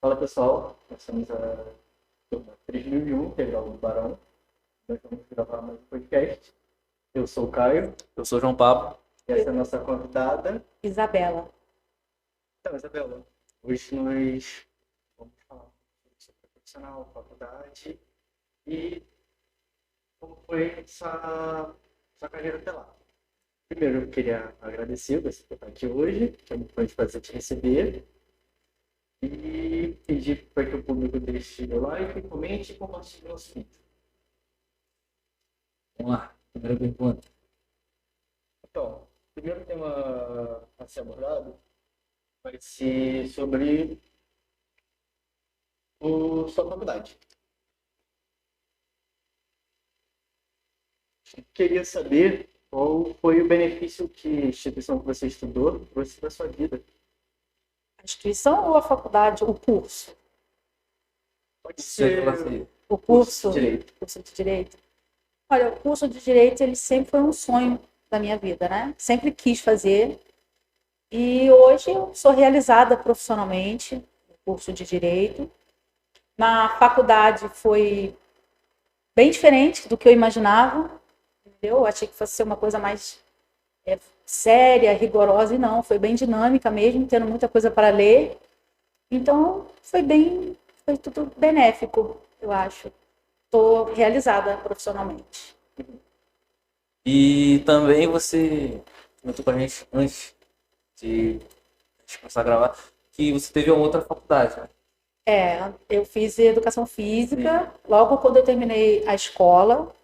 Fala pessoal, nós somos a turma 3001, integral do Barão. Nós vamos gravar mais um podcast. Eu sou o Caio. Eu sou o João Pablo. E essa é a nossa convidada. Isabela. Então, Isabela, hoje nós vamos falar sobre profissional, faculdade e como foi sua carreira até lá. Primeiro, eu queria agradecer você por estar aqui hoje, que é muito prazer te receber. E pedir para que o público deixe o like, comente e compartilhe nosso vídeo. Vamos lá, primeira pergunta. Então, o primeiro tema a ser abordado vai ser sobre sua faculdade. Queria saber qual foi o benefício que a instituição que você estudou trouxe para sua vida. A instituição ou a faculdade? O curso? Pode Você ser O curso? de direito. Curso de Direito. Olha, o curso de Direito, ele sempre foi um sonho da minha vida, né? Sempre quis fazer. E hoje eu sou realizada profissionalmente no curso de Direito. Na faculdade foi bem diferente do que eu imaginava, entendeu? Eu achei que fosse ser uma coisa mais séria, rigorosa, e não, foi bem dinâmica mesmo, tendo muita coisa para ler. Então, foi tudo benéfico, eu acho. Estou realizada profissionalmente. E também você comentou pra gente antes de começar a gravar que você teve uma outra faculdade, né? Eu fiz educação física, logo quando eu terminei a escola,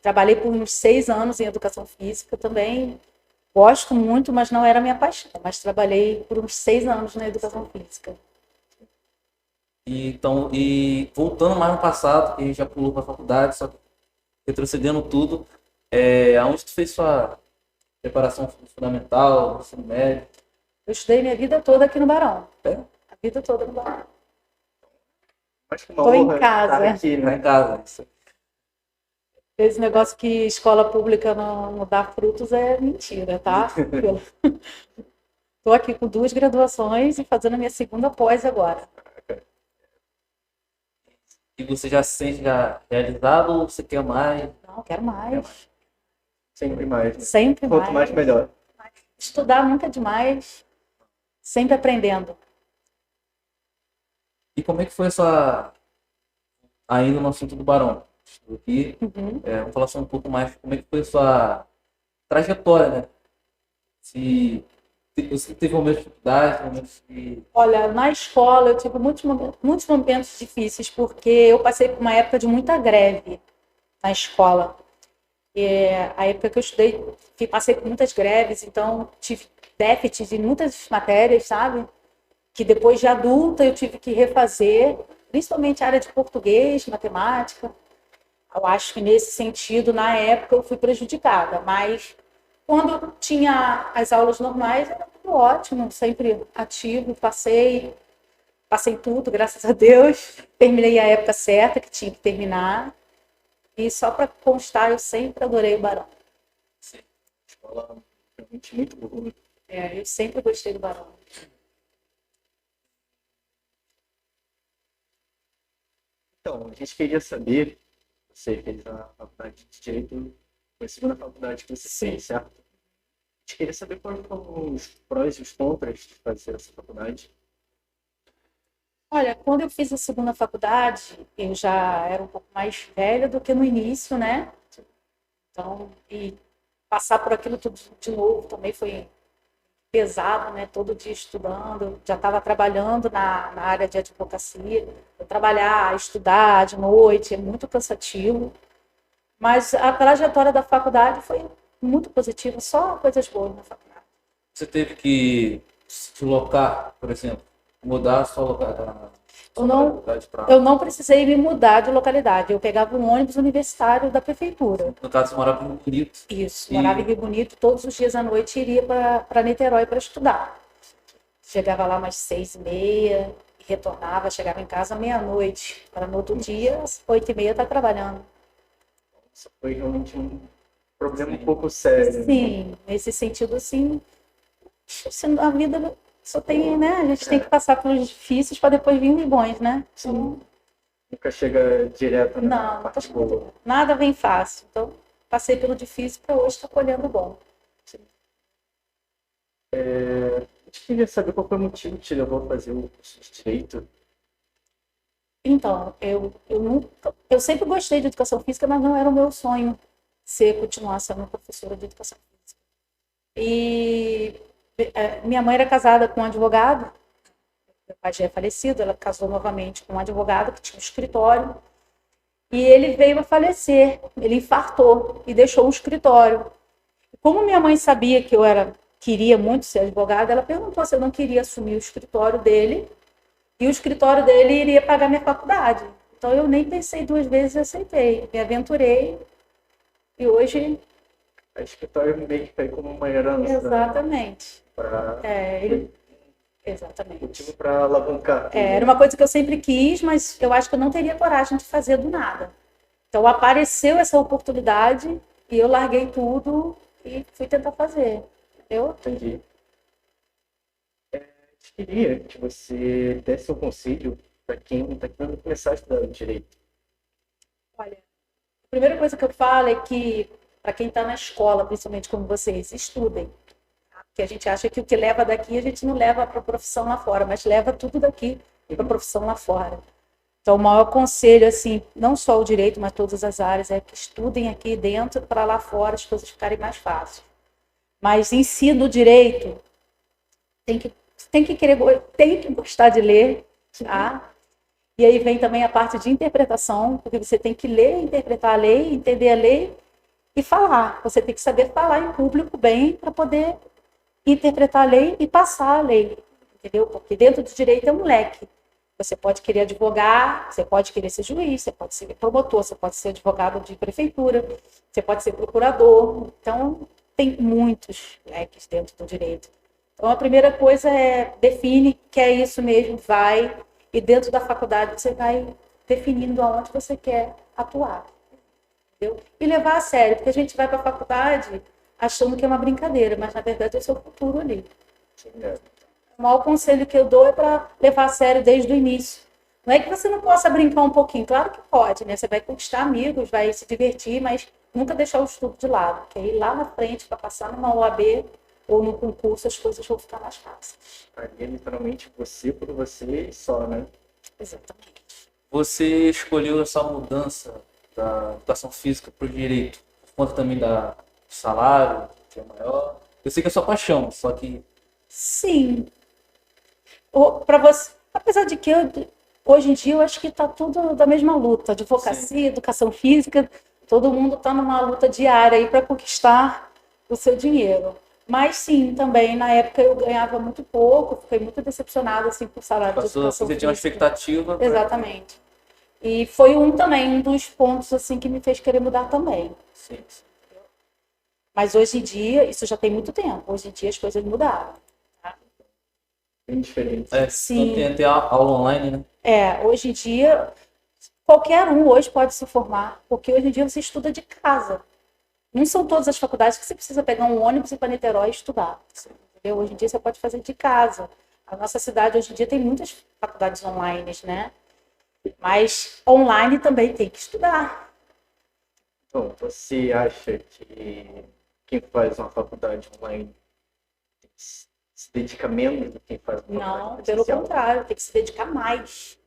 trabalhei por uns 6 anos em educação física também. Gosto muito, mas não era minha paixão. Mas trabalhei por uns 6 anos na educação física. E voltando mais no passado, que a gente já pulou pra faculdade, só que retrocedendo tudo, aonde tu fez sua preparação fundamental, ensino médio? Eu estudei minha vida toda aqui no Barão. É? A vida toda no Barão. Acho que uma Tô em honra casa. estar aqui, Lá né? em casa. Isso. Esse negócio que escola pública não dá frutos é mentira, tá? Estou aqui com 2 graduações e fazendo a minha segunda pós agora. E você já se sente já realizado ou você quer mais? Não, quero mais. Sempre mais. Né? Sempre Quanto mais, melhor. Estudar nunca é demais. Sempre aprendendo. E como é que foi ainda no assunto do Barão? Estou aqui, Uhum. vamos falar só um pouco mais, como é que foi a sua trajetória, né? Se você teve momentos de dificuldade, momentos de... Olha, na escola eu tive muitos momentos difíceis, porque eu passei por uma época de muita greve na escola. A época que eu estudei, passei por muitas greves, então tive déficit em muitas matérias, sabe? Que depois de adulta eu tive que refazer, principalmente a área de português, matemática. Eu acho que nesse sentido, na época, eu fui prejudicada, mas quando tinha as aulas normais, era tudo ótimo, sempre ativo, passei tudo, graças a Deus. Terminei a época certa, que tinha que terminar. E só para constar, eu sempre adorei o Barão. Sim. Escola realmente muito boa. Eu sempre gostei do Barão. Então, a gente queria saber, você fez a faculdade de Direito, foi a segunda faculdade que você fez, certo? A gente queria saber quais foram os prós e os contras de fazer essa faculdade. Olha, quando eu fiz a segunda faculdade, eu já era um pouco mais velha do que no início, né? Então, e passar por aquilo tudo de novo também foi pesado, né? Todo dia estudando, já estava trabalhando na área de advocacia. Eu trabalhar, estudar de noite é muito cansativo, mas a trajetória da faculdade foi muito positiva, só coisas boas na faculdade. Você teve que se deslocar, por exemplo, mudar a sua localidade para... Eu não precisei me mudar de localidade, eu pegava um ônibus universitário da prefeitura. No caso, você morava em Rio Bonito. Isso, morava em Rio Bonito, todos os dias à noite iria para Niterói para estudar. Chegava lá umas 6h30 e retornava, chegava em casa meia-noite, para no outro dia, às 8h30, estar trabalhando. Isso foi realmente um problema um pouco sério. Sim, nesse sentido, assim, a vida só tem, né? A gente tem que passar pelos difíceis para depois vir os bons, né? Sim. Nunca chega direto na Não, parte boa. nada vem fácil. Então, passei pelo difícil para hoje estar colhendo o bom. Eu queria saber qual foi o motivo que te levou a fazer o curso de Direito. Então, eu sempre gostei de educação física, mas não era o meu sonho continuar sendo professora de educação física. E minha mãe era casada com um advogado, meu pai já é falecido, ela casou novamente com um advogado que tinha um escritório, e ele veio a falecer, ele infartou e deixou um escritório. Como minha mãe sabia que queria muito ser advogada, ela perguntou se eu não queria assumir o escritório dele, e o escritório dele iria pagar minha faculdade. Então eu nem pensei duas vezes e aceitei. Me aventurei e hoje. A escritório meio que foi como uma herança. Exatamente. Para Exatamente. motivo para alavancar. Era uma coisa que eu sempre quis, mas eu acho que eu não teria coragem de fazer do nada. Então apareceu essa oportunidade e eu larguei tudo e fui tentar fazer. Entendi. Eu queria que você desse um conselho para quem está querendo começar a estudar direito. Olha, a primeira coisa que eu falo é que, para quem está na escola, principalmente como vocês, estudem. Tá? Porque a gente acha que o que leva daqui, a gente não leva para a profissão lá fora, mas leva tudo daqui para a profissão lá fora. Então, o maior conselho, assim, não só o direito, mas todas as áreas, é que estudem aqui dentro para lá fora as coisas ficarem mais fáceis. Mas ensino o direito, tem que gostar de ler, tá? E aí vem também a parte de interpretação, porque você tem que ler, interpretar a lei, entender a lei e falar. Você tem que saber falar em público bem para poder interpretar a lei e passar a lei, entendeu? Porque dentro do direito é um leque. Você pode querer advogar, você pode querer ser juiz, você pode ser promotor, você pode ser advogado de prefeitura, você pode ser procurador. Então, tem muitos leques dentro do direito. Então, a primeira coisa é define que é isso mesmo, vai, e dentro da faculdade você vai definindo aonde você quer atuar. Entendeu? E levar a sério, porque a gente vai para a faculdade achando que é uma brincadeira, mas na verdade é o seu futuro ali. O maior conselho que eu dou é para levar a sério desde o início. Não é que você não possa brincar um pouquinho, claro que pode, né? Você vai conquistar amigos, vai se divertir, mas nunca deixar o estudo de lado, porque aí lá na frente, para passar numa OAB ou num concurso, as coisas vão ficar mais fáceis. Ali é literalmente você por você e só, né? Exatamente. Você escolheu essa mudança da educação física para o direito, por conta também do salário, que é maior. Eu sei que é sua paixão, só que Sim. Para você, apesar de que hoje em dia eu acho que está tudo da mesma luta, advocacia, educação física, todo mundo está numa luta diária aí para conquistar o seu dinheiro. Mas sim, também na época eu ganhava muito pouco, fiquei muito decepcionada assim com o salário de educação você tinha uma física. expectativa. Exatamente. E foi um dos pontos assim que me fez querer mudar também. Sim, sim. Mas hoje em dia, isso já tem muito tempo, hoje em dia as coisas mudaram. Bem diferente. Sim. Então tem até aula online, né? Hoje em dia, qualquer um hoje pode se formar, porque hoje em dia você estuda de casa. Não são todas as faculdades que você precisa pegar um ônibus e ir para Niterói e estudar. Entendeu? Hoje em dia você pode fazer de casa. A nossa cidade hoje em dia tem muitas faculdades online, né? Mas online também tem que estudar. Então, você acha que quem faz uma faculdade online se dedica menos do que quem faz uma Não, faculdade pelo presencial? contrário, tem que se dedicar mais.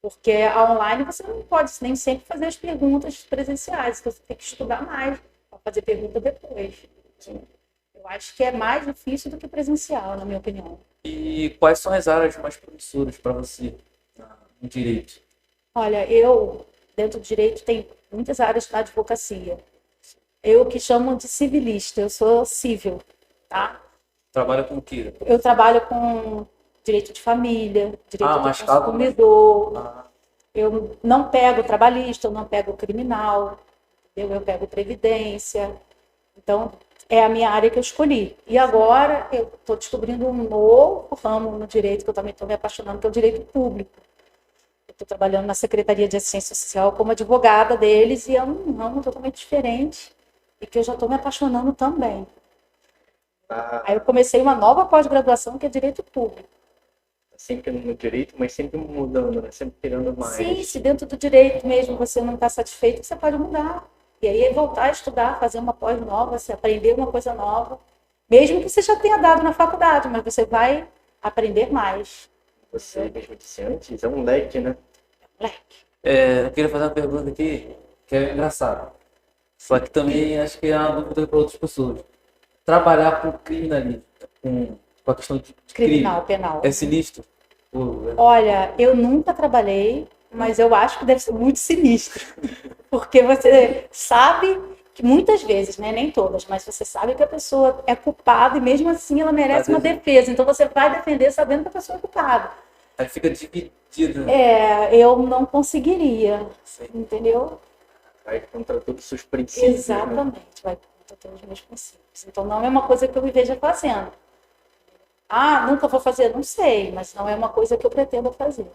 Porque a online você não pode nem sempre fazer as perguntas presenciais, então você tem que estudar mais para fazer pergunta depois. Eu acho que é mais difícil do que presencial, na minha opinião. E quais são as áreas mais promissoras para você no direito? Olha, dentro do direito, tem muitas áreas na advocacia. Eu que chamo de civilista, eu sou civil, tá? Trabalha com o quê? Eu trabalho com direito de família, direito do mascado, consumidor. Ah, Eu não pego trabalhista, eu não pego criminal, entendeu? Eu pego previdência. Então, é a minha área que eu escolhi. E agora eu estou descobrindo um novo ramo no direito, que eu também estou me apaixonando, que é o direito público. Eu estou trabalhando na Secretaria de Assistência Social como advogada deles, e é um ramo totalmente diferente, e que eu já estou me apaixonando também. Tá Aí eu comecei uma nova pós-graduação que é Direito Público. sempre no direito, mas sempre mudando, né? Sempre querendo mais. Sim, se dentro do direito mesmo você não está satisfeito, você pode mudar. E aí é voltar a estudar, fazer uma pós nova, você aprender uma coisa nova. Mesmo que você já tenha dado na faculdade, mas você vai aprender mais. Você mesmo disse antes, é um leque, né? Moleque. Eu queria fazer uma pergunta aqui que é engraçada. Só que também acho que é uma dúvida para outras pessoas. Trabalhar com criminalismo, com a questão de Criminal, crime, penal. é sinistro? Olha, eu nunca trabalhei, mas eu acho que deve ser muito sinistro. Porque você sabe que muitas vezes, né, nem todas, mas você sabe que a pessoa é culpada e mesmo assim ela merece uma defesa. Então você vai defender sabendo que a pessoa é culpada. Aí fica dividido, né? Eu não conseguiria, Sim. entendeu? Vai contra todos os seus princípios. Né? Exatamente, vai contra todos os meus princípios. Então não é uma coisa que eu me veja fazendo. Ah, nunca vou fazer? Não sei, mas não é uma coisa que eu pretendo fazer.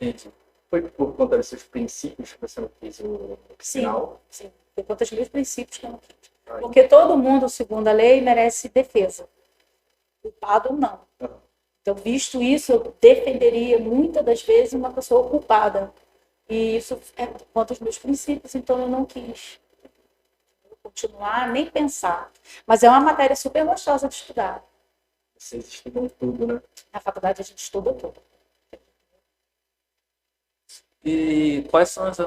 Entendi. Foi por conta dos seus princípios que você não quis o final? Sim, por conta dos meus princípios que eu não quis. Aí. Porque todo mundo, segundo a lei, merece defesa. Culpado, não. Então, visto isso, eu defenderia muitas das vezes uma pessoa culpada. E isso é por conta dos meus princípios, então eu não quis continuar, nem pensar. Mas é uma matéria super gostosa de estudar. Vocês estudam tudo, né? Na faculdade a gente estuda tudo. E quais são as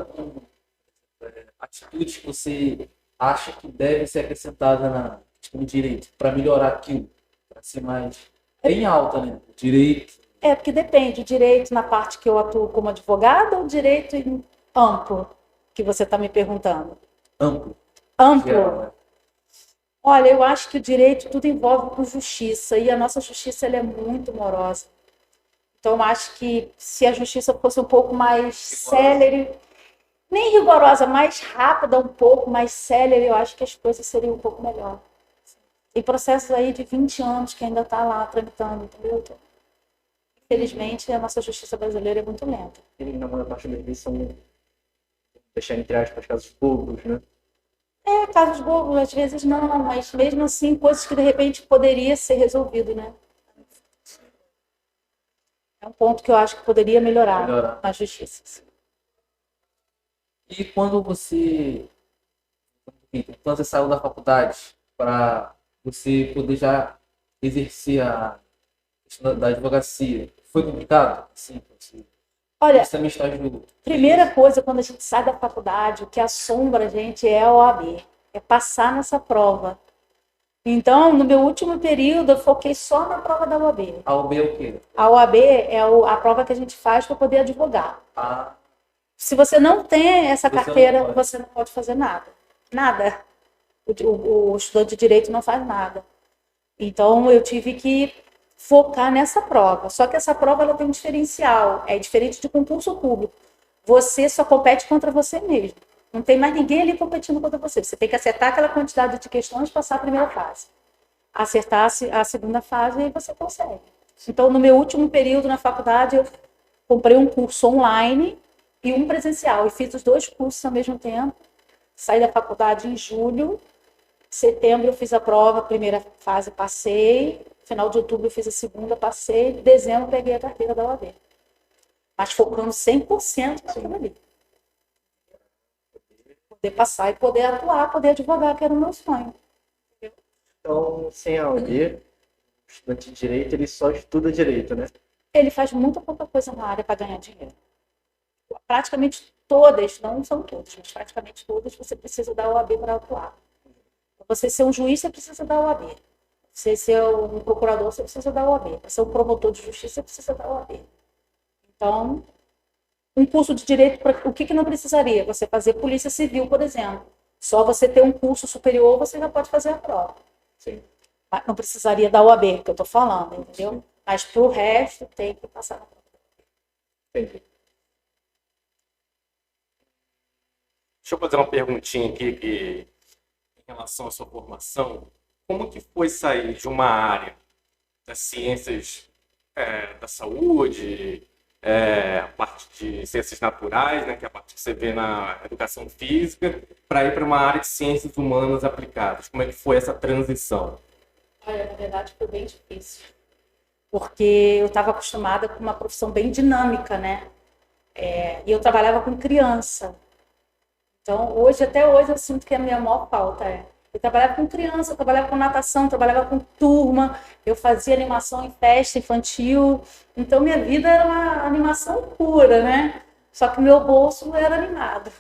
atitudes que você acha que devem ser acrescentadas no direito para melhorar aquilo? Para ser mais bem alta, né? Direito. Porque depende. Direito na parte que eu atuo como advogada ou direito amplo, que você está me perguntando? Amplo. Amplo. Geral, né? Olha, eu acho que o direito tudo envolve com justiça e a nossa justiça ela é muito morosa. Então, eu acho que se a justiça fosse um pouco mais célere, nem rigorosa, mais rápida, um pouco mais célere, eu acho que as coisas seriam um pouco melhor. Tem processos aí de 20 anos que ainda está lá tramitando, entendeu? Então, infelizmente, a nossa justiça brasileira é muito lenta. E na maior parte das vezes são, deixar entre aspas, casos bobos, né? Casos bobos, às vezes não, mas mesmo assim, coisas que de repente poderia ser resolvido, né? É um ponto que eu acho que poderia melhorar na justiça. E quando você saiu da faculdade para você poder já exercer a questão da advocacia, foi complicado? Sim. Olha, você também está ajudando. Primeira coisa, quando a gente sai da faculdade, o que assombra a gente é a OAB, é passar nessa prova. Então, no meu último período, eu foquei só na prova da OAB. A OAB é o quê? A OAB é a prova que a gente faz para poder advogar. Ah. Se você não tem essa carteira, não você não pode fazer nada. Nada. O estudante de direito não faz nada. Então, eu tive que focar nessa prova. Só que essa prova ela tem um diferencial. É diferente de concurso público. Você só compete contra você mesmo. Não tem mais ninguém ali competindo contra você. Você tem que acertar aquela quantidade de questões e passar a primeira fase. Acertar a segunda fase e você consegue. Então, no meu último período na faculdade, eu comprei um curso online e um presencial. E fiz os dois cursos ao mesmo tempo. Saí da faculdade em julho. Setembro eu fiz a prova, a primeira fase passei. Final de outubro eu fiz a segunda, passei. Em dezembro peguei a carteira da OAB. Mas focando 100% naquilo ali. Poder passar e poder atuar, poder advogar, que era o meu sonho. Então, sem a OAB, o estudante de direito, ele só estuda direito, né? Ele faz muita pouca coisa na área para ganhar dinheiro. Praticamente todas, não são todas, mas praticamente todas, você precisa da OAB para atuar. Para você ser um juiz, você precisa da OAB. Para você ser um procurador, você precisa da OAB. Para ser um promotor de justiça, você precisa da OAB. Então, um curso de direito, o que não precisaria? Você fazer polícia civil, por exemplo. Só você ter um curso superior, você já pode fazer a prova. Sim. Mas não precisaria da OAB, que eu estou falando, entendeu? Sim. Mas para o resto, tem que passar na prova. Entendi. Deixa eu fazer uma perguntinha aqui em relação à sua formação. Como que foi sair de uma área das ciências da saúde, a parte de ciências naturais, né, que é a parte que você vê na educação física, para ir para uma área de ciências humanas aplicadas? Como é que foi essa transição? Olha, na verdade foi bem difícil, porque eu estava acostumada com uma profissão bem dinâmica, né? E eu trabalhava com criança. Então, até hoje, eu sinto que a minha maior falta é. Eu trabalhava com criança, eu trabalhava com natação, eu trabalhava com turma, eu fazia animação em festa infantil. Então, minha vida era uma animação pura, né? Só que meu bolso não era animado.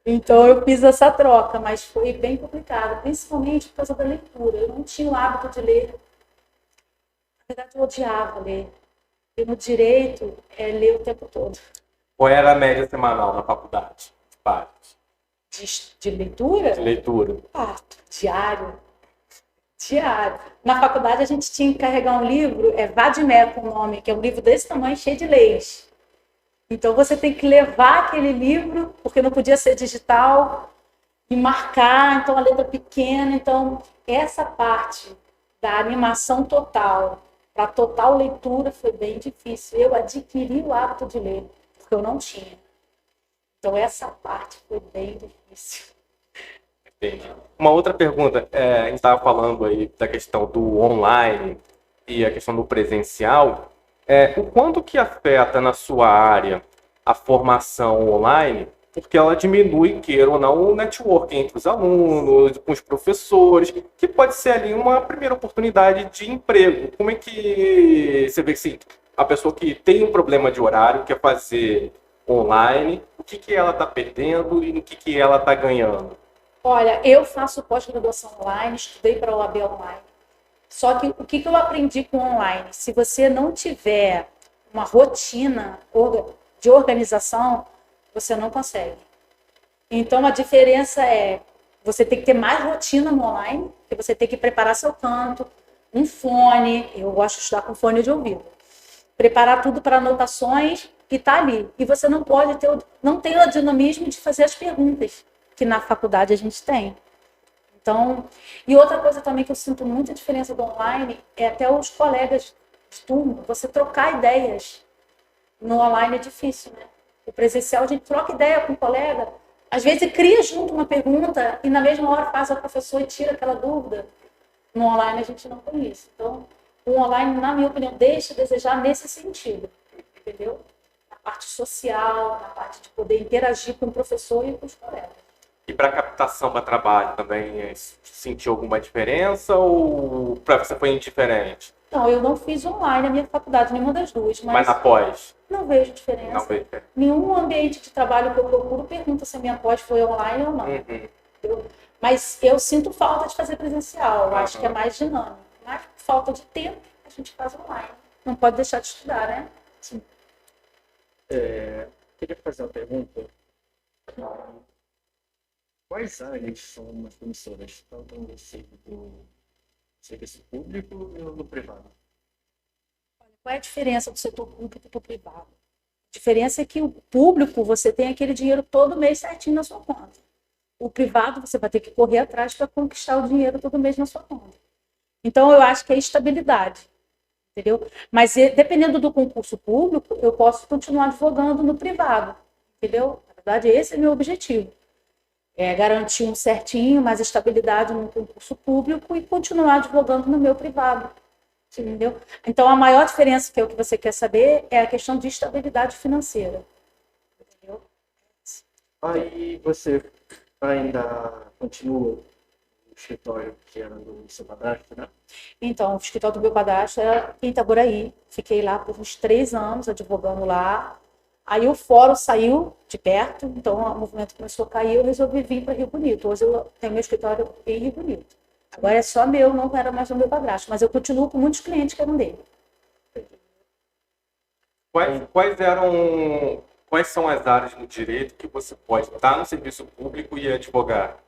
Então, eu fiz essa troca, mas foi bem complicado, principalmente por causa da leitura. Eu não tinha o hábito de ler. Na verdade, eu odiava ler. E no direito, é ler o tempo todo. Qual era a média semanal na faculdade? De páginas? De leitura? De leitura. Diário. Diário. Na faculdade a gente tinha que carregar um livro, Vadimecum o nome, que é um livro desse tamanho, cheio de leis. Então você tem que levar aquele livro, porque não podia ser digital, e marcar, então a letra pequena. Então, essa parte da animação total, para total leitura, foi bem difícil. Eu adquiri o hábito de ler, porque eu não tinha. Então, essa parte foi bem difícil. Entendi. Uma outra pergunta, a gente estava falando aí da questão do online e a questão do presencial. O quanto que afeta na sua área a formação online? Porque ela diminui, queira ou não, o networking entre os alunos, com os professores, que pode ser ali uma primeira oportunidade de emprego. Como é que você vê assim, a pessoa que tem um problema de horário, quer fazer online, o que ela está perdendo e no que ela está ganhando? Olha, eu faço pós-graduação online, estudei para a OAB online. Só que o que eu aprendi com online? Se você não tiver uma rotina de organização, você não consegue. Então, a diferença é, você tem que ter mais rotina no online, porque você tem que preparar seu canto, um fone, eu gosto de estudar com fone de ouvido. Preparar tudo para anotações e tá ali. E você não pode não tem o dinamismo de fazer as perguntas, que na faculdade a gente tem. Então, e outra coisa também que eu sinto muita diferença do online é até os colegas de turma, você trocar ideias. No online é difícil, né? O presencial a gente troca ideia com o colega, às vezes cria junto uma pergunta e na mesma hora faz o professor e tira aquela dúvida. No online a gente não tem isso. Então, o online, na minha opinião, deixa a desejar nesse sentido, entendeu? Na parte social, na parte de poder interagir com o professor e com os colegas. E para captação para trabalho também sentiu alguma diferença ou para você foi indiferente? Não, eu não fiz online a minha faculdade, nenhuma das duas, Mas na pós? não vejo diferença. Não vejo diferença. Nenhum ambiente de trabalho que eu procuro pergunta se a minha pós foi online ou não. Mas eu sinto falta de fazer presencial, eu acho que é mais dinâmico. Mas por falta de tempo, a gente faz online. Não pode deixar de estudar, né? Sim. Queria fazer uma pergunta. Quais áreas são mais promissoras, tanto no serviço público e no privado? Qual é a diferença do setor público para o privado? A diferença é que o público, você tem aquele dinheiro todo mês certinho na sua conta. O privado, você vai ter que correr atrás para conquistar o dinheiro todo mês na sua conta. Então, eu acho que é estabilidade, entendeu? Mas, dependendo do concurso público, eu posso continuar advogando no privado, entendeu? Na verdade, esse é o meu objetivo. É garantir um certinho, mais estabilidade no concurso público e continuar advogando no meu privado, entendeu? Então, a maior diferença, que é o que você quer saber, é a questão de estabilidade financeira, entendeu? Aí você ainda continua no escritório que era do seu padrasto, né? Então, o escritório do meu padrasto era em Itaboraí. Fiquei lá por uns 3 anos advogando lá. Aí o fórum saiu de perto, então o movimento começou a cair, eu resolvi vir para Rio Bonito. Hoje eu tenho meu escritório em Rio Bonito. Agora é só meu, não era mais do meu padrasto, mas eu continuo com muitos clientes que eram dele. Quais são as áreas no direito que você pode estar no serviço público e advogar?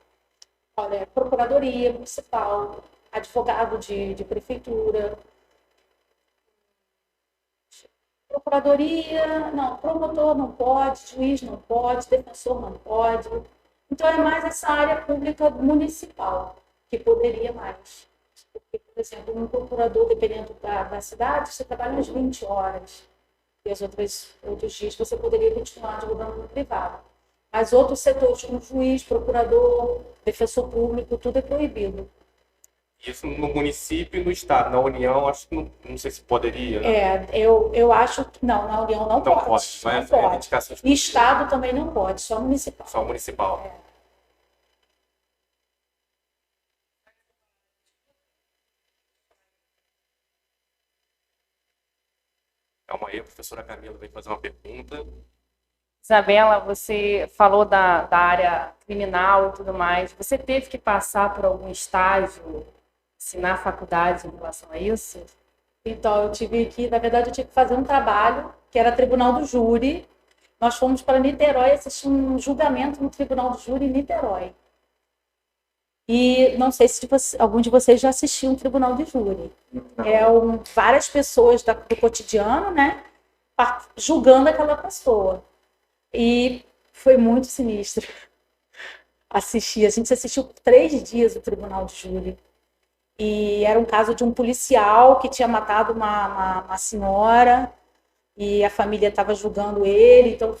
Olha, procuradoria municipal, advogado de prefeitura, procuradoria, não, promotor não pode, juiz não pode, defensor não pode. Então é mais essa área pública municipal que poderia mais. Porque, por exemplo, um procurador, dependendo da cidade, você trabalha umas 20 horas. E os outros dias você poderia continuar advogando no privado. Mas outros setores, como juiz, procurador, defensor público, tudo é proibido. Isso no município e no estado. Na União, acho que não sei se poderia, né? Eu acho que não, na União não Não pode. pode, não é Não pode. reivindicação E Estado também não pode, só municipal. só municipal. Calma aí, a professora Camila vem fazer uma pergunta. Isabela, você falou da área criminal e tudo mais. Você teve que passar por algum estágio assim, na faculdade em relação a isso? Então, na verdade, eu tive que fazer um trabalho, que era Tribunal do Júri. Nós fomos para Niterói assistir um julgamento no Tribunal do Júri em Niterói. E não sei se algum de vocês já assistiu um Tribunal de Júri. Várias pessoas do cotidiano, né, julgando aquela pessoa. E foi muito sinistro assistir. A gente assistiu 3 dias o Tribunal de Júri. E era um caso de um policial que tinha matado uma senhora e a família estava julgando ele, então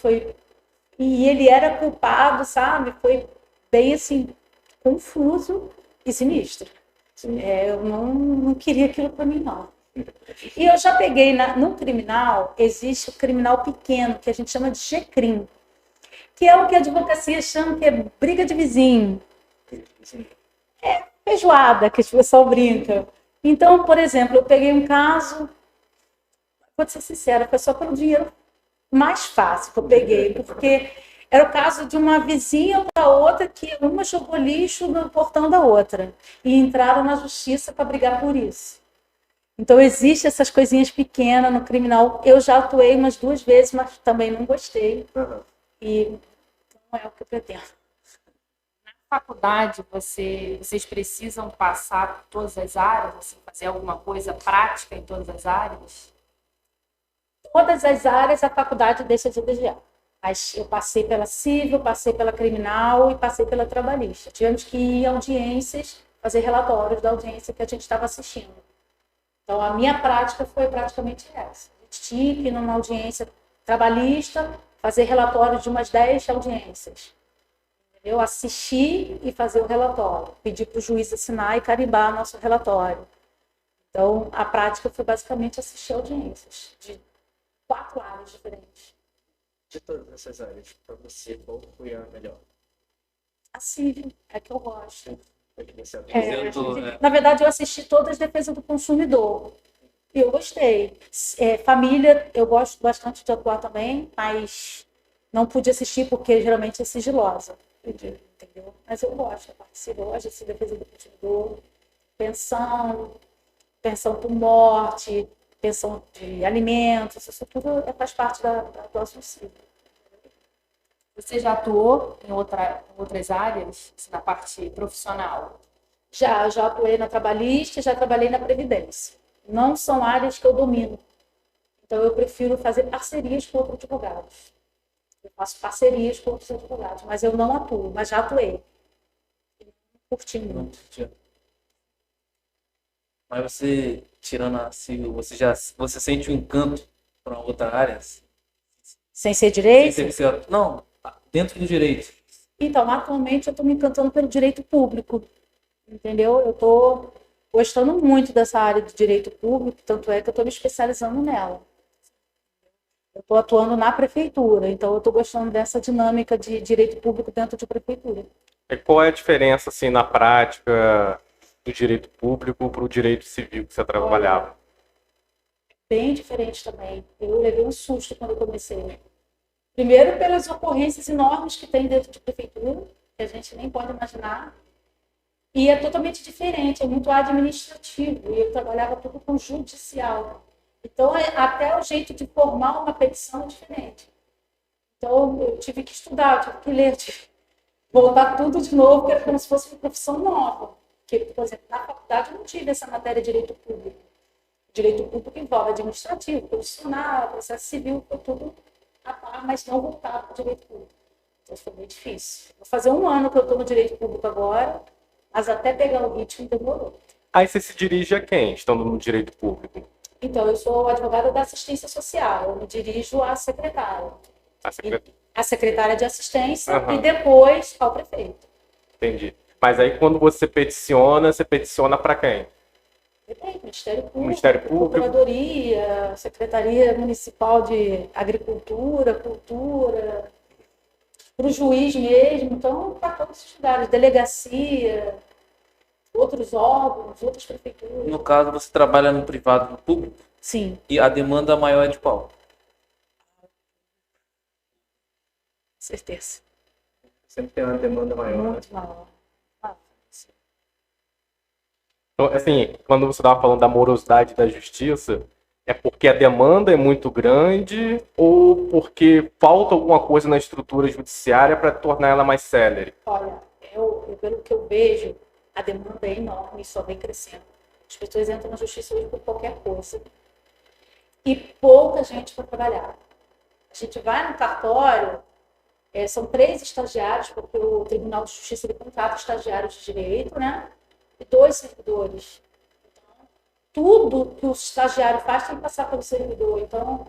e ele era culpado, sabe? Foi bem assim confuso e sinistro. Eu não queria aquilo para mim, não. E eu já peguei no criminal, existe o criminal pequeno, que a gente chama de G-Crim, que é o que a advocacia chama que é briga de vizinho. Feijoada, que o pessoal brinca. Então, por exemplo, eu peguei um caso, vou ser sincera, foi só pelo dinheiro mais fácil que eu peguei, porque era o caso de uma vizinha da outra que uma jogou lixo no portão da outra e entraram na justiça para brigar por isso. Então, existem essas coisinhas pequenas no criminal. Eu já atuei umas 2 vezes, mas também não gostei. E não é o que eu pretendo. Faculdade, vocês precisam passar por todas as áreas, assim, fazer alguma coisa prática em todas as áreas? Todas as áreas a faculdade deixa de desejar. Mas eu passei pela civil, passei pela criminal e passei pela trabalhista. Tivemos que ir a audiências, fazer relatórios da audiência que a gente estava assistindo. Então, a minha prática foi praticamente essa. A gente tinha que ir numa audiência trabalhista, fazer relatórios de umas 10 audiências. Eu assistir e fazer o relatório, pedir para o juiz assinar e carimbar nosso relatório. Então, a prática foi basicamente assistir audiências de 4 áreas diferentes. De todas essas áreas, para você, qual foi a melhor? A civil é que eu gosto. Foi que você Na verdade, eu assisti todas as defesas do consumidor. E eu gostei. Família, eu gosto bastante de atuar também, mas não pude assistir porque geralmente é sigilosa. Entendeu? Mas eu gosto, eu participo, eu gosto de defesa do consumidor, pensão por morte, pensão de alimentos, isso tudo faz parte da atuação civil. Você já atuou em outras áreas, assim, na parte profissional? Já atuei na trabalhista, já trabalhei na previdência. Não são áreas que eu domino. Então, eu prefiro fazer parcerias com outros advogados. Eu faço parcerias com outros advogados, mas eu não atuo, mas já atuei. Curti muito. Mas você, tirando a civil, você sente um encanto para outra área? Sem ser direito? Não, dentro do direito. Então, atualmente eu estou me encantando pelo direito público, entendeu? Eu estou gostando muito dessa área de direito público, tanto é que eu estou me especializando nela. Eu estou atuando na prefeitura, então eu estou gostando dessa dinâmica de direito público dentro de prefeitura. E qual é a diferença, assim, na prática do direito público para o direito civil que você trabalhava? Bem diferente também. Eu levei um susto quando eu comecei. Primeiro, pelas ocorrências enormes que tem dentro de prefeitura, que a gente nem pode imaginar. E é totalmente diferente, é muito administrativo. E eu trabalhava tudo com judicial. Então, até o jeito de formar uma petição é diferente. Então, eu tive que estudar, tive que ler, tive que voltar tudo de novo, que era como se fosse uma profissão nova. Porque, por exemplo, na faculdade eu não tive essa matéria de direito público. Direito público envolve administrativo, constitucional, processo civil, foi tudo a par, mas não voltado para o direito público. Então, foi bem difícil. Vou fazer 1 ano que eu estou no direito público agora, mas até pegar o ritmo demorou. Aí você se dirige a quem, estando no direito público? Então, eu sou advogada da assistência social, eu me dirijo à secretária. A secretária. A secretária de assistência Aham. e depois ao prefeito. Entendi. Mas aí quando você peticiona para quem? Depende, Ministério Público, Ministério Público. Procuradoria, Secretaria Municipal de Agricultura, Cultura, para o juiz mesmo, então para todos os lugares, delegacia, outros órgãos, outras prefeituras. No caso, você trabalha no privado e no público, Sim, e a demanda maior é de qual? certeza. Sempre tem uma demanda maior, né? Muito maior. Então, assim, quando você estava falando da morosidade da justiça, é porque a demanda é muito grande ou porque falta alguma coisa na estrutura judiciária para tornar ela mais célere? Olha, pelo que eu vejo, a demanda é enorme e só vem crescendo. As pessoas entram na justiça hoje por qualquer coisa. E pouca gente para trabalhar. A gente vai no cartório, são 3 estagiários, porque o Tribunal de Justiça ele contrata estagiários de direito, né? E 2 servidores. Então, tudo que o estagiário faz tem que passar pelo servidor. Então,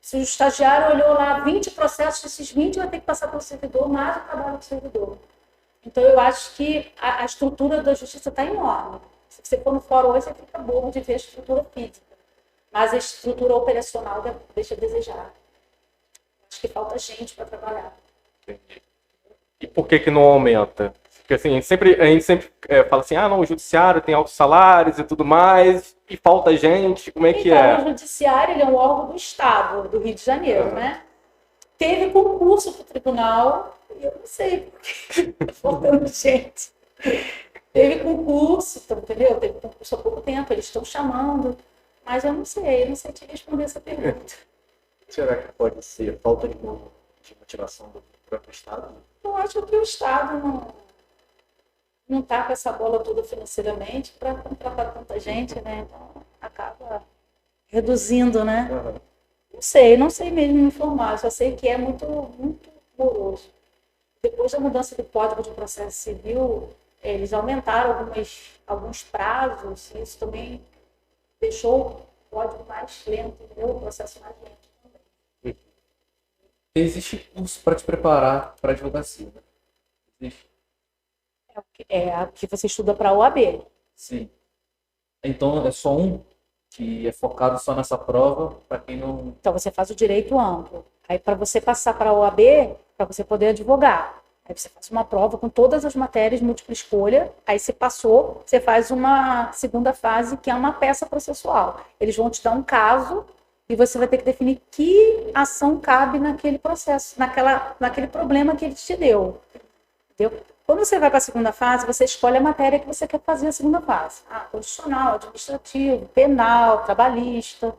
se o estagiário olhou lá 20 processos, desses 20 vai ter que passar pelo servidor, mais o trabalho do servidor. Então, eu acho que a estrutura da justiça está enorme. Se você for no fórum hoje, você fica bobo de ver a estrutura física. Mas a estrutura operacional deixa a desejar. Acho que falta gente para trabalhar. Entendi. E por que não aumenta? Porque assim, a gente sempre fala assim, não, o judiciário tem altos salários e tudo mais, e falta gente, como é que Então, é? o judiciário ele é um órgão do Estado, do Rio de Janeiro, né? Teve concurso para o tribunal, e eu não sei por que tá faltando gente. Teve concurso, então, entendeu? Teve concurso há pouco tempo, eles estão chamando, mas eu não sei te responder essa pergunta. Será que pode ser falta de motivação do próprio Estado? Eu acho que o Estado não está com essa bola toda financeiramente para contratar tanta gente, né? Então, acaba reduzindo, né? Aham. Não sei mesmo me informar, eu só sei que é muito, muito moroso. Depois da mudança do Código de Processo Civil, eles aumentaram alguns prazos, e isso também deixou o código mais lento, entendeu? O processo mais lento também. Existe curso para te preparar para advocacia, né? Existe. É o que você estuda para a OAB. Sim. Então é só um que é focado só nessa prova, para quem não. Então, você faz o direito amplo. Aí, para você passar para a OAB, para você poder advogar. Aí, você faz uma prova com todas as matérias, múltipla escolha. Aí, você passou, você faz uma segunda fase, que é uma peça processual. Eles vão te dar um caso e você vai ter que definir que ação cabe naquele processo, naquele problema que ele te deu. Entendeu? Quando você vai para a segunda fase, você escolhe a matéria que você quer fazer a segunda fase. Constitucional, administrativo, penal, trabalhista.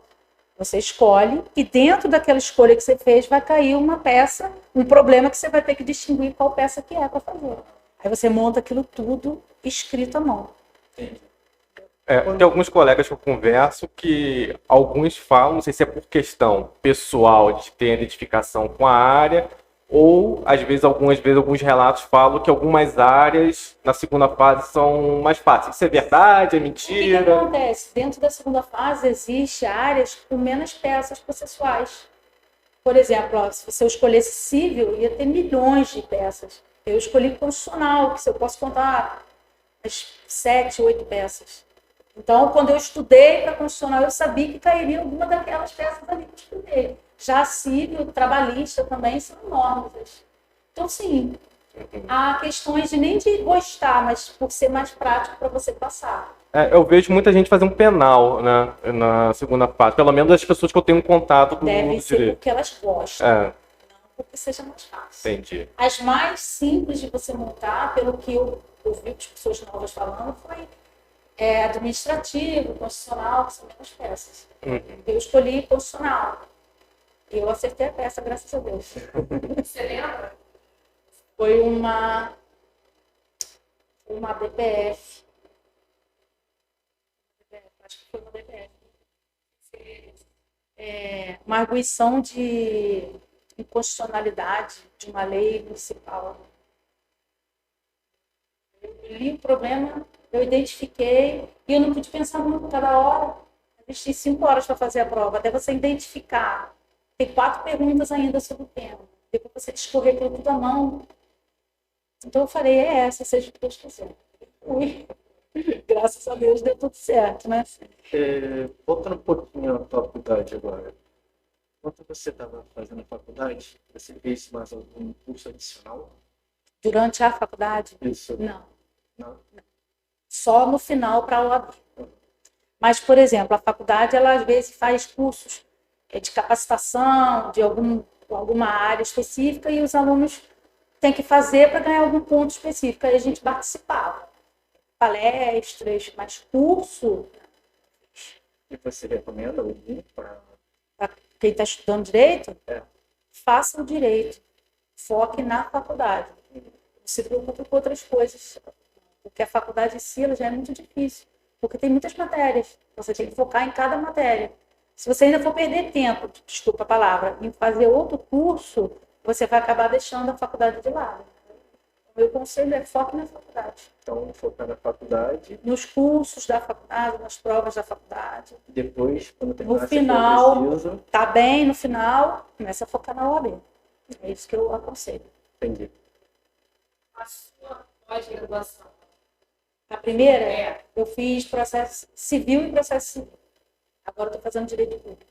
Você escolhe e dentro daquela escolha que você fez vai cair uma peça, um problema que você vai ter que distinguir qual peça que é para fazer. Aí você monta aquilo tudo escrito à mão. Entendi. Tem alguns colegas que eu converso que alguns falam, não sei se é por questão pessoal de ter identificação com a área, ou às vezes alguns relatos falam que algumas áreas na segunda fase são mais fáceis. Isso é verdade? É O que mentira? acontece? Dentro da segunda fase existe áreas com menos peças processuais. Por exemplo, se você escolhesse civil, ia ter milhões de peças. Eu escolhi constitucional, que eu posso contar as 7, 8 peças. Então, quando eu estudei para constitucional, eu sabia que cairia alguma daquelas peças ali que eu estudei. Já civil, trabalhista também são enormes. Então, sim, há questões nem de gostar, mas por ser mais prático para você passar. Eu vejo muita gente fazendo penal, né, na segunda fase. Pelo menos as pessoas que eu tenho contato do Deve mundo ser direito. porque elas gostam, não porque seja mais fácil. Entendi. As mais simples de você montar, pelo que eu ouvi as pessoas novas falando, foi administrativo, constitucional, que são menos peças. Eu escolhi constitucional. E eu acertei a peça, graças a Deus. Você lembra? Foi uma DPF. Acho que foi uma DPF. Uma arguição de inconstitucionalidade de uma lei municipal. Eu li o problema, eu identifiquei, e eu não pude pensar muito cada hora. Existem 5 horas para fazer a prova, até você identificar. Tem 4 perguntas ainda sobre o tema. Depois você discorrer aquilo tudo à mão. Então eu falei, é essa, seja o que Deus quiser. Fui. Graças a Deus deu tudo certo, né? Voltando um pouquinho à faculdade agora. Enquanto você estava fazendo a faculdade, você fez mais algum curso adicional? Durante a faculdade, Isso. não. Não? Só no final para a OAB. Mas, por exemplo, a faculdade, ela às vezes faz cursos de capacitação, de alguma área específica, e os alunos têm que fazer para ganhar algum ponto específico. Aí a gente participava. Palestras, mas curso, E você recomenda algum para... para quem está estudando direito, É. faça o direito. Foque na faculdade. Não se preocupe com outras coisas. Porque a faculdade em si ela já é muito difícil. Porque tem muitas matérias. Você tem que focar em cada matéria. Se você ainda for perder tempo, desculpa a palavra, em fazer outro curso, você vai acabar deixando a faculdade de lado. O meu conselho é foque na faculdade. Então, focar na faculdade, Nos cursos da faculdade, nas provas da faculdade. depois, quando terminar, No se for final, preciso, tá bem no final, começa a focar na OAB. É isso que eu aconselho. entendi. A sua pós-graduação. A primeira, É. eu fiz processo civil e processo civil. Agora eu estou fazendo direito público.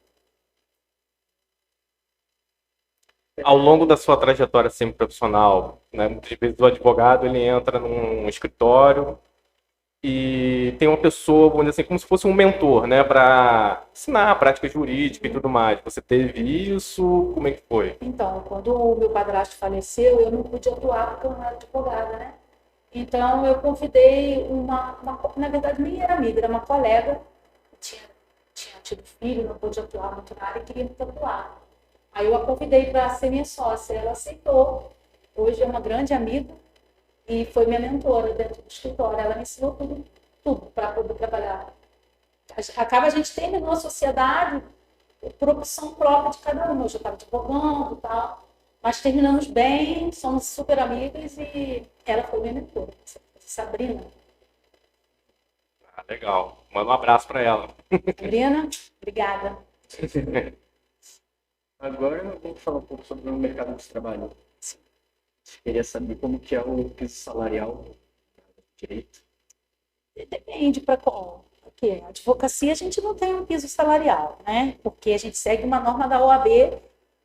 Ao longo da sua trajetória semi-profissional, né, muitas vezes o advogado ele entra num escritório e tem uma pessoa, vamos dizer assim, como se fosse um mentor, né, para ensinar a prática jurídica e tudo mais. Você teve isso? Como é que foi? Então, quando o meu padrasto faleceu, eu não pude atuar porque eu não era advogada, né? Então, eu convidei na verdade, nem era amiga, era uma colega que tinha tido filho, não pôde atuar muito na área e queria muito atuar. Aí eu a convidei para ser minha sócia, ela aceitou. Hoje é uma grande amiga e foi minha mentora dentro do escritório. Ela me ensinou tudo para poder trabalhar. Acaba a gente terminou a sociedade por opção própria de cada um. Eu já estava advogando e tal, mas terminamos bem, somos super amigas e ela foi minha mentora, Sabrina. Ah, legal. Manda um abraço para ela. Sabrina, obrigada. Agora vamos falar um pouco sobre o mercado de trabalho. Queria saber como que é o piso salarial do direito. Depende para qual. Porque a advocacia a gente não tem um piso salarial, né? Porque a gente segue uma norma da OAB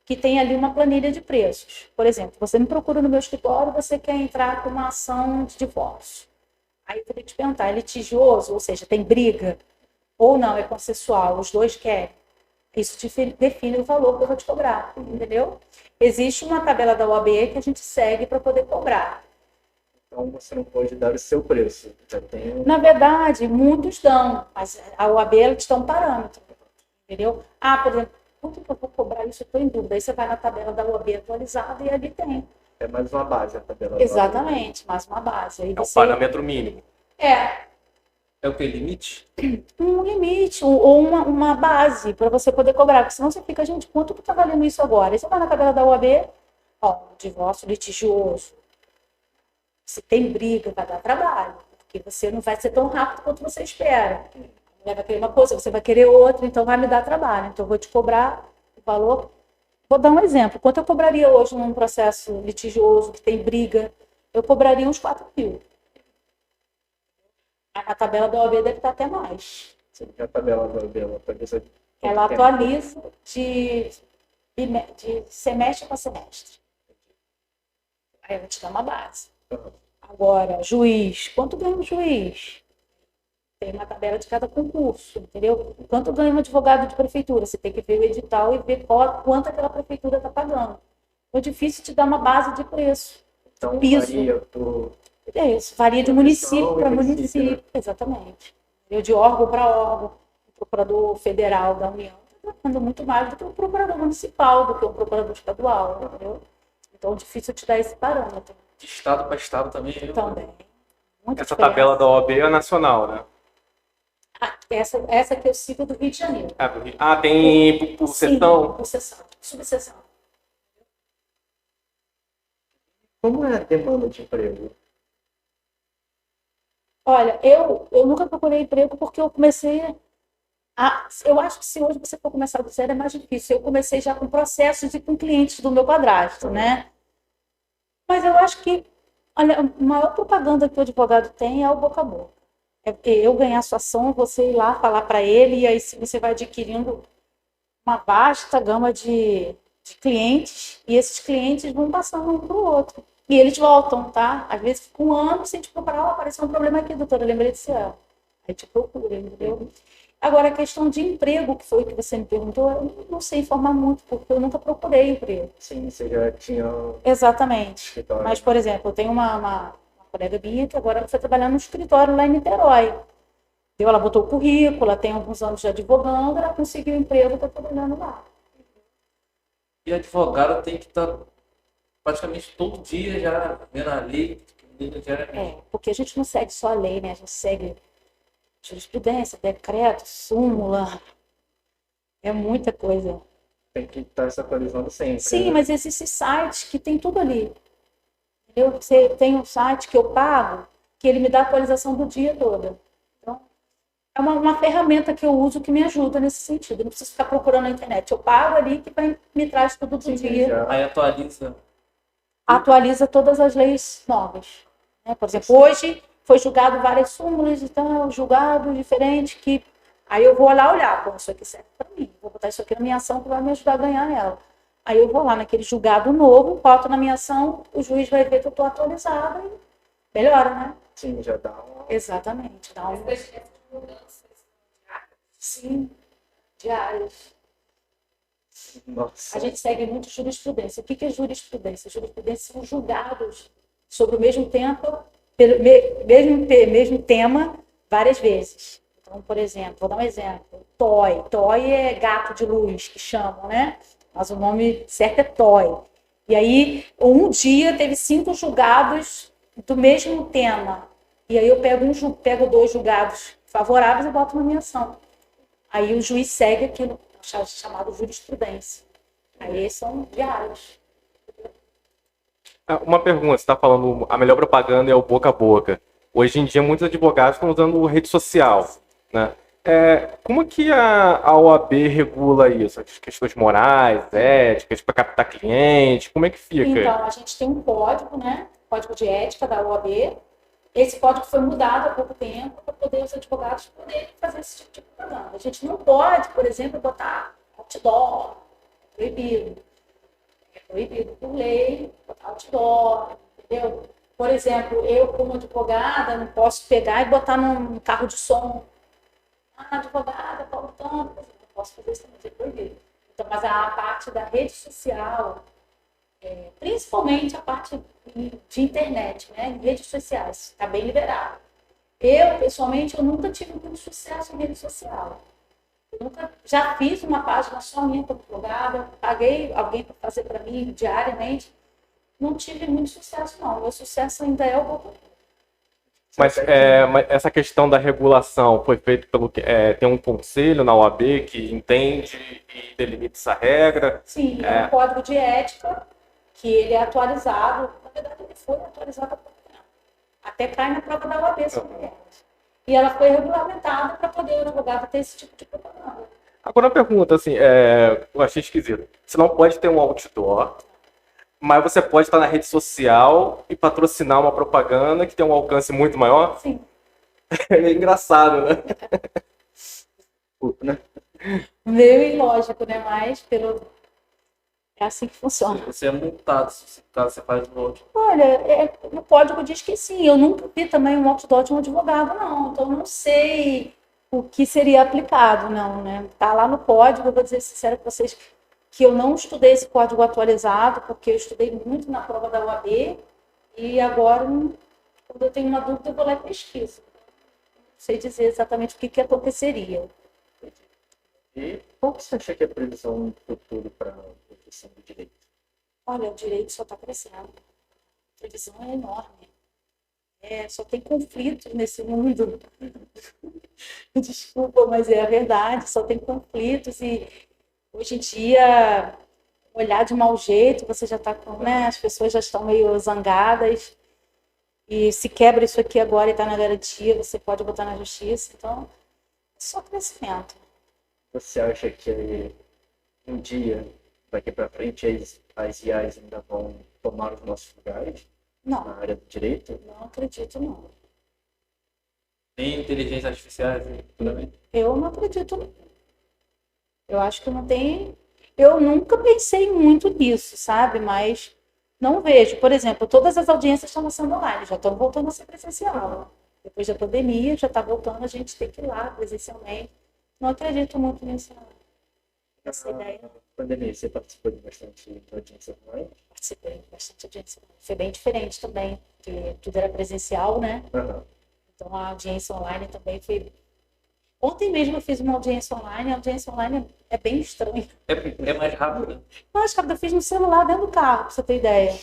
que tem ali uma planilha de preços. Por exemplo, você me procura no meu escritório, você quer entrar com uma ação de divórcio. Aí eu teria que te perguntar, é litigioso, ou seja, tem briga, ou não, é consensual, os dois querem. Isso define o valor que eu vou te cobrar, entendeu? Existe uma tabela da OAB que a gente segue para poder cobrar. Então você não pode dar o seu preço. Já tem Na verdade, muitos dão, mas a OAB ela te dá um parâmetro, entendeu? Ah, por exemplo, quanto que eu vou cobrar isso? Eu estou em dúvida. Aí você vai na tabela da OAB atualizada e ali tem. é mais uma base a tabela da OAB. Exatamente, mais uma base. Aí É o você... parâmetro mínimo. É o que? Limite? Um limite ou uma base para você poder cobrar, porque senão você fica, gente, quanto que está valendo isso agora? Aí você vai na tabela da OAB, ó, divórcio litigioso. Se tem briga, vai dar trabalho, porque você não vai ser tão rápido quanto você espera. Vai querer uma coisa, você vai querer outra, então vai me dar trabalho. Então eu vou te cobrar o valor. Vou dar um exemplo. Quanto eu cobraria hoje num processo litigioso que tem briga? Eu cobraria uns 4 mil. A tabela da OAB deve estar até mais. A tabela da OAB ela atualiza. Ela atualiza de semestre para semestre. Aí ela te dá uma base. Agora, juiz, quanto ganha um juiz? Tem uma tabela de cada concurso, entendeu? Quanto ganha um advogado de prefeitura? Você tem que ver o edital e ver quanto aquela prefeitura está pagando. É difícil te dar uma base de preço. Então piso. varia por... É isso, varia de município para município, né? exatamente. Eu de órgão para órgão, o procurador federal da União está ganhando muito mais do que o procurador municipal, do que o procurador estadual, entendeu? Então é difícil te dar esse parâmetro. De estado para estado também. Também. Muita Essa diferença. tabela da OAB é nacional, né? Essa que eu sigo do Rio de Janeiro. Ah, tem por Sim, seção? por seção, subseção. Como é a demanda de emprego? Olha, eu nunca procurei emprego porque eu comecei eu acho que se hoje você for começar do zero é mais difícil. Eu comecei já com processos e com clientes do meu padrasto, né? Mas eu acho que Olha, a maior propaganda que o advogado tem é o boca a boca. É eu ganhar sua ação, você ir lá falar para ele, e aí você vai adquirindo uma vasta gama de clientes, e esses clientes vão passando um para o outro. E eles voltam, tá? Às vezes fica um ano sem te procurar, apareceu um problema aqui, doutora, lembrei desse ano. Aí te procura, entendeu? Agora, a questão de emprego, que foi o que você me perguntou, eu não sei informar muito, porque eu nunca procurei emprego. Sim, você já tinha Exatamente. escritório. Mas, por exemplo, eu tenho uma colega minha que agora foi trabalhar no escritório lá em Niterói. Ela botou o currículo, ela tem alguns anos de advogando, ela conseguiu emprego, está trabalhando lá. E advogado tem que estar praticamente todo dia já vendo a lei, diariamente. Porque a gente não segue só a lei, né? A gente segue jurisprudência, decreto, súmula, é muita coisa. Tem que estar se atualizando sempre. Sim, né? mas existem sites que tem tudo ali. Entendeu? Você tem um site que eu pago, que ele me dá a atualização do dia todo. Então, é uma ferramenta que eu uso que me ajuda nesse sentido. Eu não preciso ficar procurando na internet. Eu pago ali que me traz tudo do Sim, dia. já. Aí atualiza. Atualiza todas as leis novas. Né? Por exemplo, hoje foi julgado várias súmulas e tal, julgado diferente, que aí eu vou lá olhar, bom, isso aqui serve para mim, vou botar isso aqui na minha ação que vai me ajudar a ganhar ela. Aí eu vou lá naquele julgado novo, boto na minha ação, o juiz vai ver que eu estou atualizada e melhora, né? Sim, já dá uma. Exatamente. Dá um... Sim, diárias. Nossa. A gente segue muito jurisprudência. O que é jurisprudência? Jurisprudência são julgados sobre o mesmo tempo, pelo mesmo tema, várias vezes. Então, por exemplo, vou dar um exemplo. Toy. Toy é gato de luz, que chamam, né? Mas o nome certo é Toy. E aí, um dia teve 5 julgados do mesmo tema. E aí eu pego 2 julgados favoráveis e boto na minha ação. Aí o juiz segue aquilo chamado jurisprudência. Aí são diários. Uma pergunta, você está falando a melhor propaganda é o boca a boca. Hoje em dia, muitos advogados estão usando rede social, né? Como que a OAB regula isso? As questões morais, éticas, para captar cliente, como é que fica? Então, a gente tem um código, né? Código de ética da OAB. Esse código foi mudado há pouco tempo para poder os advogados poderem fazer esse tipo de propaganda. A gente não pode, por exemplo, botar outdoor, proibido. É proibido por lei botar outdoor, entendeu? Por exemplo, eu como advogada não posso pegar e botar num carro de som. Advogada, Paulo Tanto, não posso fazer isso, não é proibido. Então, mas a parte da rede social, principalmente a parte de internet, né, em redes sociais, está bem liberado. Eu, pessoalmente, eu nunca tive muito sucesso em rede social. Eu nunca, já fiz uma página só minha como advogada, paguei alguém para fazer para mim diariamente, não tive muito sucesso, não. O meu sucesso ainda é o boca a boca. Mas essa questão da regulação foi feito pelo que tem um conselho na OAB que entende e delimita essa regra? Sim, é um código de ética que ele é atualizado. Na verdade, ele foi atualizado há pouco tempo. Até cai na prova da OAB sobre elas. E ela foi regulamentada para poder o advogado ter esse tipo de propaganda. Agora uma pergunta, assim, eu achei esquisito. Você não pode ter um outdoor, mas você pode estar na rede social e patrocinar uma propaganda que tem um alcance muito maior? Sim. É engraçado, né? Né? Meio ilógico, né? Mas é assim que funciona. Você é multado caso você faz no outro. Olha, no código diz que sim. Eu nunca vi também um outdoor de um advogado, não. Então, eu não sei o que seria aplicado, não, né? Tá lá no código, eu vou dizer sincero para vocês que eu não estudei esse código atualizado, porque eu estudei muito na prova da UAB, e agora, quando eu tenho uma dúvida, eu vou lá e pesquiso. Não sei dizer exatamente o que aconteceria. E qual que você acha que é a previsão no futuro para a profissão do direito? Olha, o direito só está crescendo. A previsão é enorme. Só tem conflito nesse mundo. Desculpa, mas é a verdade. Só tem conflitos e hoje em dia, olhar de mau jeito, você já está com, né? As pessoas já estão meio zangadas. E se quebra isso aqui agora e está na garantia, você pode botar na justiça. Então, é só crescimento. Você acha que um dia, daqui para frente, as IAs ainda vão tomar os nossos lugares? Não, na área do direito? não acredito, não. Nem inteligências artificiais, futuramente. Eu não acredito, não. Eu acho que não tem. Eu nunca pensei muito nisso, sabe? Mas não vejo. Por exemplo, todas as audiências estão sendo online, já estão voltando a ser presencial. Depois da pandemia, já está voltando, a gente tem que ir lá presencialmente. Não acredito muito nessa ideia. Na pandemia, você participou de bastante audiência online? Participei bastante audiência. Foi bem diferente também, porque tudo era presencial, né? Aham. Então a audiência online também foi. Ontem mesmo eu fiz uma audiência online, a audiência online é bem estranha. É mais rápido. Mas, cara, eu fiz no celular dentro do carro, pra você ter ideia.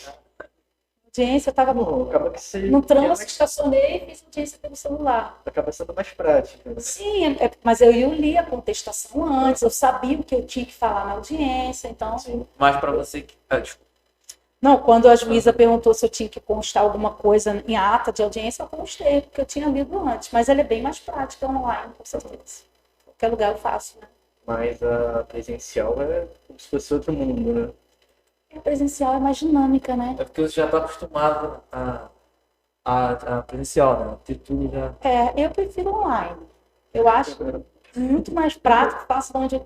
Audiência, eu tava Bom, acaba que você no trânsito, estacionei e fiz audiência pelo celular. acaba sendo mais prática, né? Sim, mas eu li a contestação antes, eu sabia o que eu tinha que falar na audiência, então. Mas para você que. Desculpa. Não, quando a juíza perguntou se eu tinha que constar alguma coisa em ata de audiência, eu constei, porque eu tinha lido antes. Mas ela é bem mais prática online, com certeza. Qualquer lugar eu faço, né? Mas a presencial é como se fosse outro mundo, né? A presencial é mais dinâmica, né? É porque você já está acostumado a presencial, né? Ter tudo já. Eu prefiro online. Eu acho muito mais prático, faço de onde eu.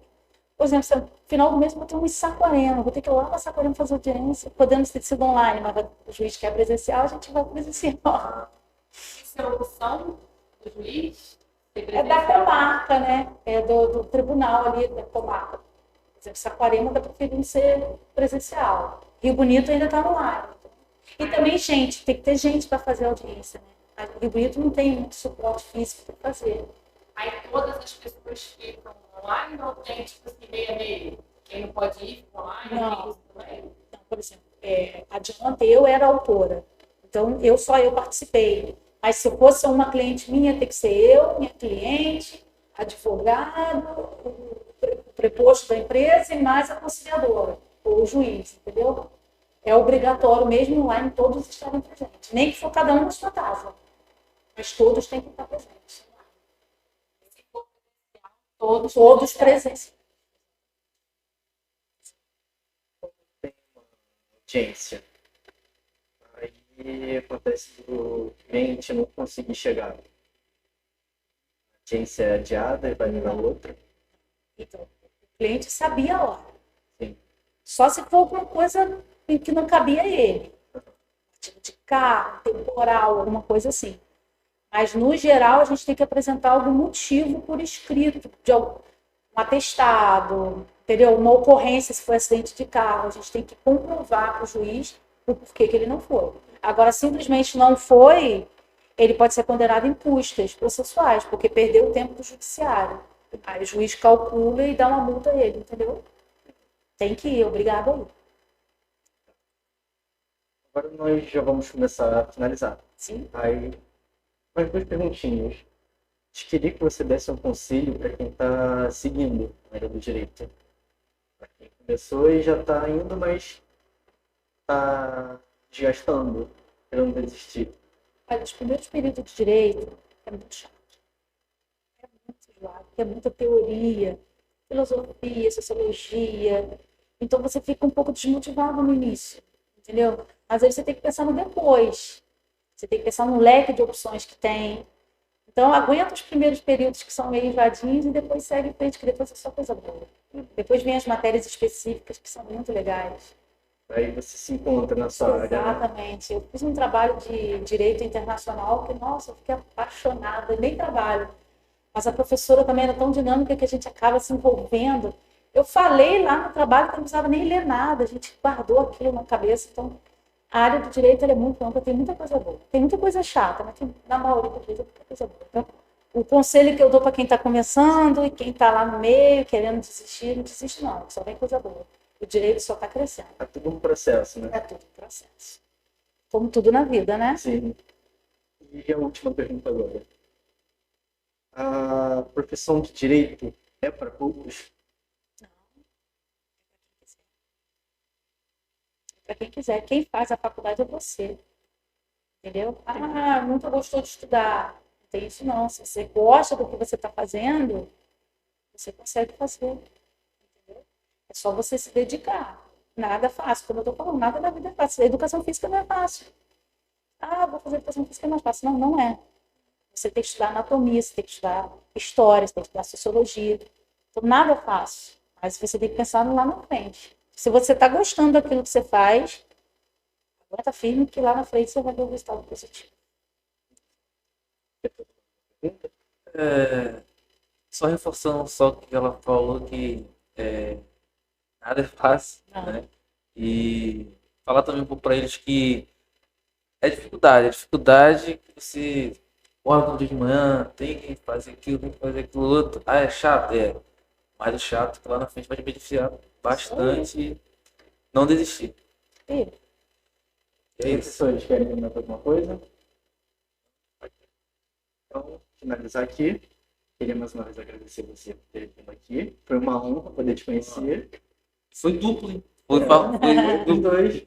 Por exemplo, se no final do mês eu vou ter um em Saquarema, vou ter que ir lá para Saquarema fazer audiência, podemos ter sido online, mas o juiz quer presencial, a gente vai presencial. Isso é opção do juiz? É da comarca, né? É do tribunal ali da comarca. Por exemplo, Saquarema está preferindo ser presencial. Rio Bonito ainda está online. E também, gente, tem que ter gente para fazer audiência, né? Rio Bonito não tem muito suporte físico para fazer. Aí todas as pessoas ficam online ou tem tipo assim, meia? Quem não pode ir, fica online? Não. Tem isso também? Então, por exemplo, adiante eu era autora. Então, eu participei. Mas se eu fosse uma cliente minha, tem que ser eu, minha cliente, advogado, o preposto da empresa e mais a conciliadora, ou o juiz, entendeu? É obrigatório, mesmo online, todos estarem presentes. Nem que for cada um na sua casa. Mas todos têm que estar presentes. Todos presentes. Tem uma audiência. Aí acontece do cliente não conseguir chegar. A audiência é adiada e vai para outra. Então, o cliente sabia a hora. Sim. Só se for alguma coisa que não cabia a ele. Tipo de carro, temporal, alguma coisa assim. Mas, no geral, a gente tem que apresentar algum motivo por escrito, de um atestado, entendeu? Uma ocorrência, se for acidente de carro. A gente tem que comprovar para o juiz o porquê que ele não foi. Agora, simplesmente não foi, ele pode ser condenado em custas processuais, porque perdeu o tempo do judiciário. Aí o juiz calcula e dá uma multa a ele, entendeu? Tem que ir, obrigado a ir. Agora nós já vamos começar a finalizar. Sim. Aí, mais duas perguntinhas. Eu queria que você desse um conselho para quem está seguindo a área do direito. Para quem começou e já está indo, mas está desgastando, querendo desistir. Olha, os primeiros períodos de direito é muito chato. É muito enjoado, é muita teoria, filosofia, sociologia. Então você fica um pouco desmotivado no início, entendeu? Às vezes você tem que pensar no depois. Você tem que pensar no leque de opções que tem. Então aguenta os primeiros períodos que são meio enjoadinhos e depois segue em frente, que depois é só coisa boa. Depois vem as matérias específicas que são muito legais. Aí você se encontra na sua área, né? Exatamente. Eu fiz um trabalho de direito internacional que, nossa, eu fiquei apaixonada, nem trabalho. Mas a professora também era tão dinâmica que a gente acaba se envolvendo. Eu falei lá no trabalho que eu não precisava nem ler nada, a gente guardou aquilo na cabeça. Então, a área do direito ela é muito ampla, tem muita coisa boa. Tem muita coisa chata, mas tem, na maioria das vezes, muita coisa boa. Então, o conselho que eu dou para quem está começando e quem está lá no meio, querendo desistir, não desiste não, só vem coisa boa. O direito só está crescendo. É tudo um processo, né? É tudo um processo. Como tudo na vida, né? Sim. E a última pergunta agora. A profissão de direito é para poucos? Para quem quiser. Quem faz a faculdade é você. Entendeu? Ah, nunca gostou de estudar. Não tem isso não. Se você gosta do que você está fazendo, você consegue fazer. Entendeu? É só você se dedicar. Nada é fácil. Como eu estou falando, nada na vida é fácil. A educação física não é fácil. Ah, vou fazer educação física, é mais fácil. Não, não é. Você tem que estudar anatomia, você tem que estudar história, você tem que estudar sociologia. Então, nada é fácil. Mas você tem que pensar lá na frente. Se você está gostando daquilo que você faz, aguenta firme que lá na frente você vai ver o resultado positivo. É, só reforçando só o que ela falou que nada é fácil, Não. né? E falar também um pouco para eles que é dificuldade que você acorda todo dia de manhã, tem que fazer aquilo, tem que fazer aquilo outro. Ah, é chato? É. Mas o chato que lá na frente vai te beneficiar bastante e não desistir. E É isso. Professores, querem comentar alguma coisa? Então, finalizar aqui. Queria mais uma vez agradecer você por ter vindo aqui. Foi uma honra poder te conhecer. Foi duplo, hein? Foi Os duplo. dois.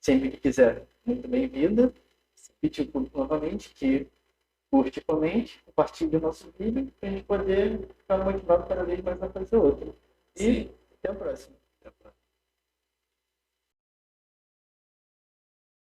Sempre que quiser, muito bem-vinda. Repetir o público novamente que curte, comente, compartilhe o nosso vídeo para a gente poder ficar motivado cada vez mais a fazer outro. E Sim. até a próxima.